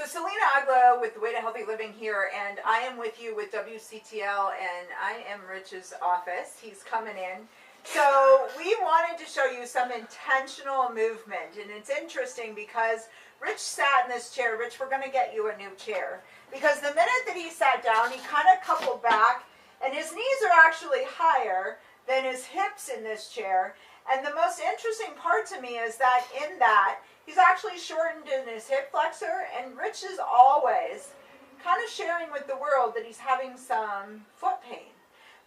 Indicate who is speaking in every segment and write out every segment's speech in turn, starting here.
Speaker 1: Selina Aglo with the Way to Healthy Living here, and I am with you with WCTL, and I am Rich's office. He's coming in. So we wanted to show you some intentional movement, and it's interesting because Rich sat in this chair. Rich, we're going to get you a new chair. Because the minute that he sat down, he kind of coupled back, and his knees are actually higher than his hips in this chair. And the most interesting part to me is that in that, he's actually shortened in his hip flexor, and Rich is always kind of sharing with the world that he's having some foot pain.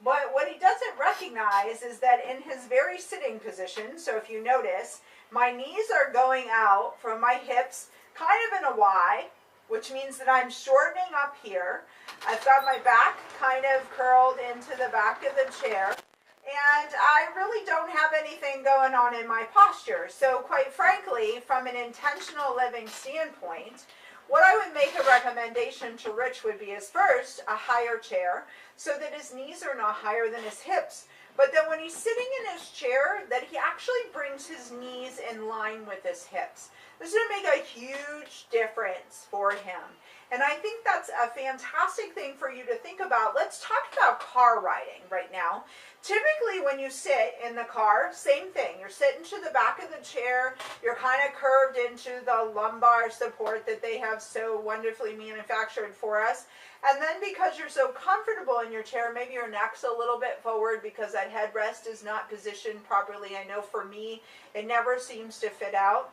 Speaker 1: But what he doesn't recognize is that in his very sitting position, so if you notice, my knees are going out from my hips kind of in a Y, which means that I'm shortening up here. I've got my back kind of curled into the back of the chair. And I really don't have anything going on in my posture. So quite frankly, from an intentional living standpoint, what I would make a recommendation to Rich would be is first, a higher chair, so that his knees are not higher than his hips. But then when he's sitting in his chair, that he actually brings his knees in line with his hips. This is going to make a huge difference for him. And I think that's a fantastic thing for you to think about. Let's talk about car riding right now. Typically when you sit in the car, same thing. You're sitting to the back of the chair. You're kind of curved into the lumbar support that they have so wonderfully manufactured for us. And then because you're so comfortable in your chair, maybe your neck's a little bit forward because that headrest is not positioned properly. I know for me, it never seems to fit out.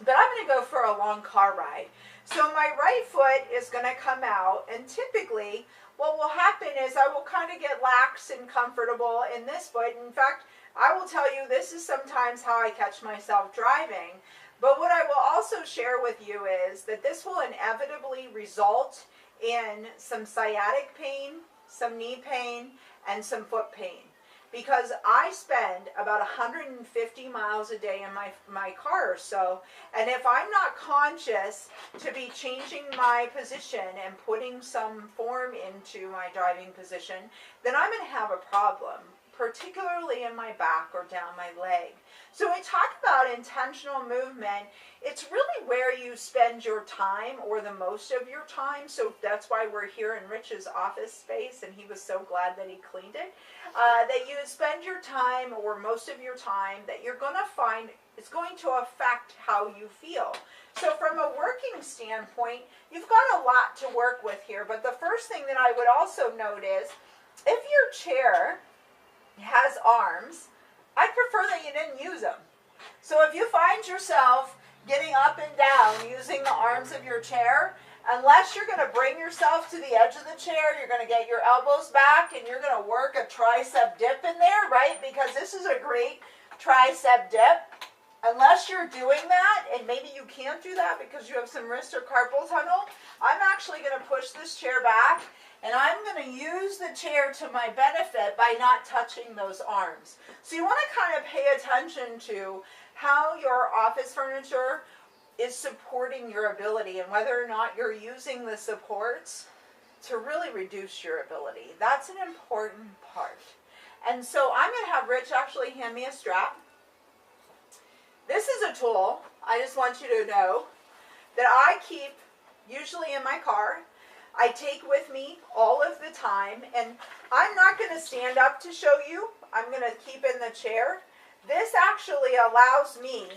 Speaker 1: But I'm going to go for a long car ride. So my right foot is going to come out, and typically what will happen is I will kind of get lax and comfortable in this foot. In fact, I will tell you this is sometimes how I catch myself driving. But what I will also share with you is that this will inevitably result in some sciatic pain, some knee pain, and some foot pain. Because I spend about 150 miles a day in my car or so, and if I'm not conscious to be changing my position and putting some form into my driving position, then I'm going to have a problem, particularly in my back or down my leg. So when we talk about intentional movement, it's really where you spend your time or the most of your time. So that's why we're here in Rich's office space, and he was so glad that he cleaned it. That you spend your time or most of your time that you're going to find it's going to affect how you feel. So from a working standpoint, you've got a lot to work with here. But the first thing that I would also note is if your chair has arms, I'd prefer that you didn't use them. So if you find yourself getting up and down using the arms of your chair, unless you're going to bring yourself to the edge of the chair, you're going to get your elbows back and you're going to work a tricep dip in there, right? Because this is a great tricep dip. Unless you're doing that, and maybe you can't do that because you have some wrist or carpal tunnel, I'm actually going to push this chair back, and I'm going to use the chair to my benefit by not touching those arms. So you want to kind of pay attention to how your office furniture is supporting your ability and whether or not you're using the supports to really reduce your ability. That's an important part. And so I'm going to have Rich actually hand me a strap. This is a tool, I just want you to know, that I keep usually in my car. I take with me all of the time, and I'm not going to stand up to show you. I'm going to keep in the chair. This actually allows me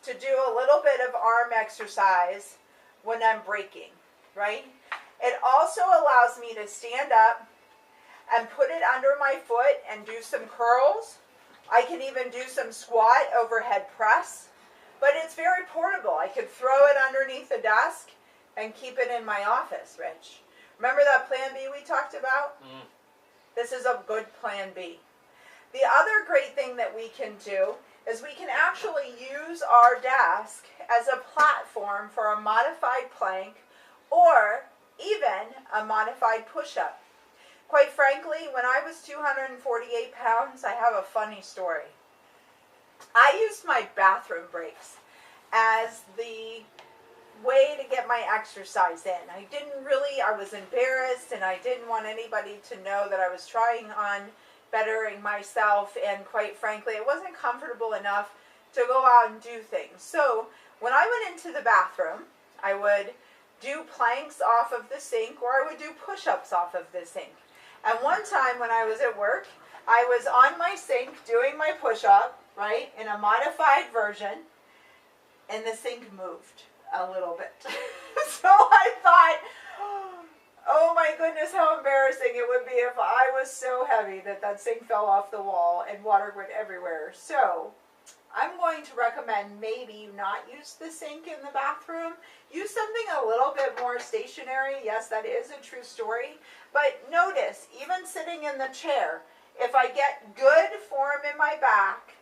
Speaker 1: to do a little bit of arm exercise when I'm braking, right? It also allows me to stand up and put it under my foot and do some curls. I can even do some squat overhead press, but it's very portable. I could throw it underneath the desk and keep it in my office, Rich. Remember that plan B we talked about? This is a good plan B. The other great thing that we can do is we can actually use our desk as a platform for a modified plank or even a modified push-up. Quite frankly, when I was 248 pounds, I have a funny story. I used my bathroom breaks as the way to get my exercise in. I was embarrassed, and I didn't want anybody to know that I was trying on bettering myself, and quite frankly, it wasn't comfortable enough to go out and do things. So when I went into the bathroom, I would do planks off of the sink, or I would do push-ups off of the sink. And one time when I was at work, I was on my sink doing my push-up, right, in a modified version, and the sink moved a little bit. So I thought, oh my goodness, how embarrassing it would be if I was so heavy that that sink fell off the wall and water went everywhere. So I'm going to recommend maybe you not use the sink in the bathroom. Use something a little bit more stationary. Yes, that is a true story. But notice, even sitting in the chair, if I get good form in my back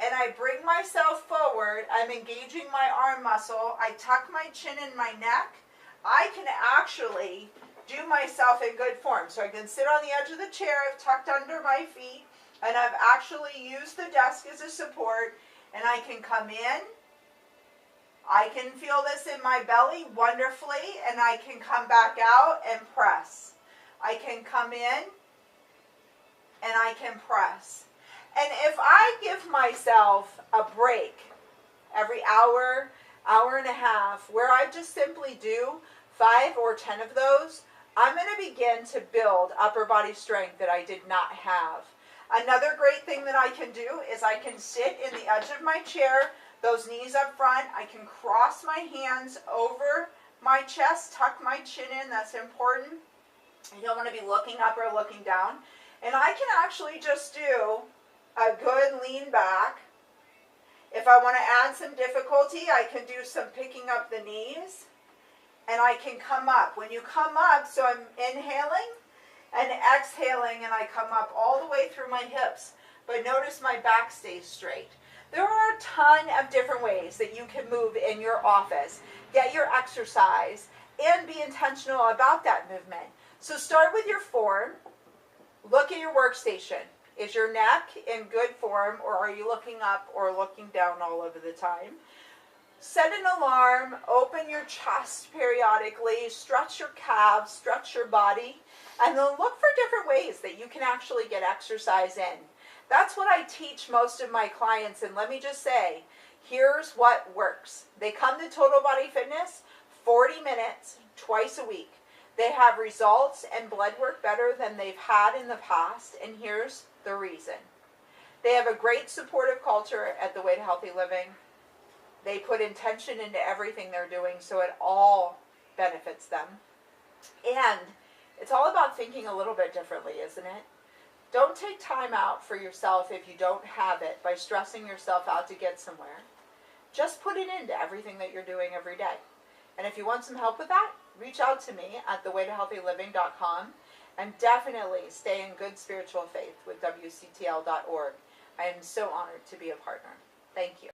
Speaker 1: and I bring myself forward, I'm engaging my arm muscle, I tuck my chin in my neck, I can actually do myself in good form. So I can sit on the edge of the chair, I've tucked under my feet, and I've actually used the desk as a support, and I can come in. I can feel this in my belly wonderfully, and I can come back out and press. I can come in and I can press. And if I give myself a break every hour, hour and a half, where I just simply do 5 or 10 of those, I'm going to begin to build upper body strength that I did not have. Another great thing that I can do is I can sit in the edge of my chair, those knees up front. I can cross my hands over my chest, tuck my chin in. That's important. You don't want to be looking up or looking down. And I can actually just do a good lean back. If I want to add some difficulty, I can do some picking up the knees. And I can come up. When you come up, so I'm inhaling and exhaling, and I come up all the way through my hips. But notice my back stays straight. There are a ton of different ways that you can move in your office. Get your exercise and be intentional about that movement. So start with your form. Look at your workstation. Is your neck in good form, or are you looking up or looking down all over the time? Set an alarm, open your chest periodically, stretch your calves, stretch your body, and then look for different ways that you can actually get exercise in. That's what I teach most of my clients, and let me just say, here's what works. They come to Total Body Fitness 40 minutes twice a week. They have results and blood work better than they've had in the past, and here's the reason. They have a great supportive culture at the Way to Healthy Living. They put intention into everything they're doing, so it all benefits them. And it's all about thinking a little bit differently, isn't it? Don't take time out for yourself if you don't have it by stressing yourself out to get somewhere. Just put it into everything that you're doing every day. And if you want some help with that, reach out to me at thewaytohealthyliving.com, and definitely stay in good spiritual faith with WCTL.org. I am so honored to be a partner. Thank you.